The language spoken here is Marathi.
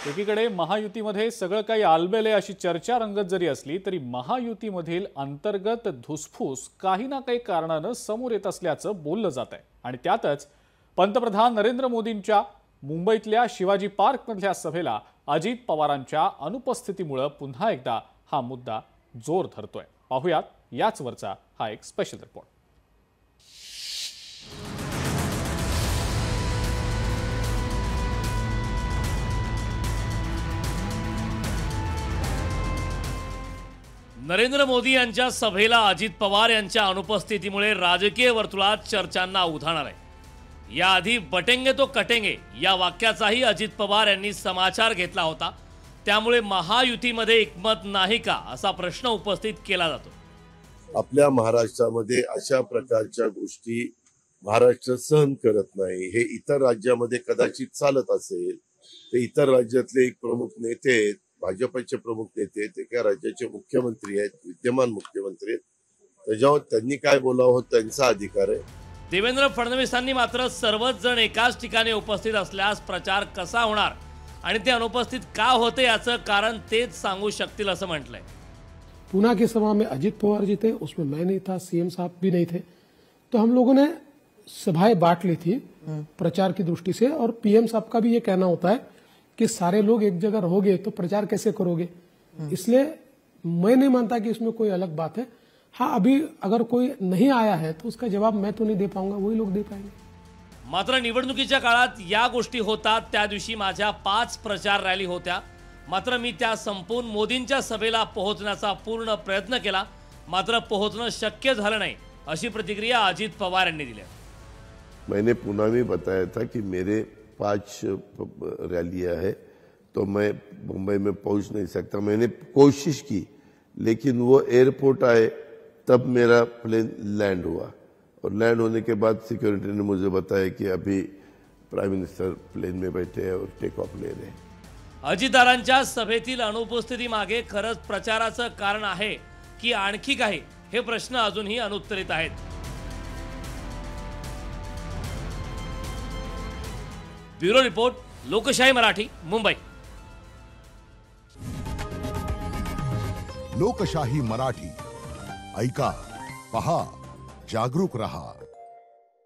एकीकडे महायुतीमध्ये सगळं काही आलबेले अशी चर्चा रंगत जरी असली तरी महायुतीमधील अंतर्गत धुसफूस काही ना काही कारणानं समोर येत असल्याचं बोललं जात आहे। आणि त्यातच पंतप्रधान नरेंद्र मोदींच्या मुंबईतल्या शिवाजी पार्कमधल्या सभेला अजित पवारांच्या अनुपस्थितीमुळे पुन्हा एकदा हा मुद्दा जोर धरतोय। पाहूयात याच वरचा हा एक स्पेशल रिपोर्ट। नरेंद्र मोदी यांच्या सभेला अजित पवार यांच्या अनुपस्थितीमुळे राजकीय वर्तुळात चर्चांना उधाण आलंय। याआधी बटेंगे तो कटेंगे या वाक्याचाही अजित पवार यांनी समाचार घेतला होता। त्यामुळे महायुतीमध्ये एकमत नाही का असा प्रश्न उपस्थित केला जातो। आपल्या महाराष्ट्रामध्ये अशा प्रकारच्या गोष्टी महाराष्ट्र सहन करत नाही। हे इतर राज्यामध्ये कदाचित चालत असेल, ते इतर राज्यातले एक प्रमुख नेते आहेत, भाजपचे प्रमुख नेते, ते त्या राज्याचे मुख्यमंत्री आहेत, विद्यमान मुख्यमंत्री आहेत, त्याच्यावर त्यांनी काय बोलावं त्यांचा अधिकार आहे। देवेंद्र फडणवीसांनी मात्र सर्वच जण एकाच ठिकाणी उपस्थित असल्यास प्रचार कसा होणार आणि ते अनुपस्थित का होते याचं कारण तेच सांगू शकतील असं म्हटलंय। पूना की सभा में अजित पवार जी थे, उसमें मैं नहीं था, सीएम साहब भी नहीं थे, तो हम लोगों ने सभाएं बांट ली थी प्रचार की दृष्टि से। और पीएम साहब का भी ये कहना होता है कि सारे लोग एक जगह रहोगे तो प्रचार कैसे करोगे, इसलिए मैं नहीं मानता कि इसमें कोई अलग बात है। हाँ, अभी अगर कोई नहीं आया है तो उसका जवाब मैं तो नहीं दे पाऊंगा, वही लोग दे पाएंगे। मात्र निवडणुकीच्या काळात या गोष्टी होतात। त्या दिवशी माझ्या 5 प्रचार रॅली होत्या, मात्र मी त्या संपून मोदींच्या सभेला पोहोचण्याचा पूर्ण प्रयत्न केला, मात्र पोहोचणं शक्य झालं नाही अशी प्रतिक्रिया अजित पवार यांनी दिली। मैंने पुणे में बताया था कि मेरे 5 रैलियां है तो मैं मुंबई में पहुंच नहीं सकता। मैंने कोशिश की, लेकिन वो एयरपोर्ट आए तब मेरा प्लेन लैंड हुआ, और लैंड होने के बाद सिक्योरिटी ने मुझे बताया कि अभी प्राइम मिनिस्टर प्लेन में बैठे हैं और टेक ऑफ ले रहे हैं। अजितदारांच्या सभेतील अनुपस्थिती मागे खरंच प्रचाराचं कारण आहे की आणखी काही, हे प्रश्न अजूनही अनुत्तरित आहेत। ब्युरो रिपोर्ट, लोकशाही मराठी, मुंबई। लोकशाही मराठी, ऐका, पहा, जागरूक रहा।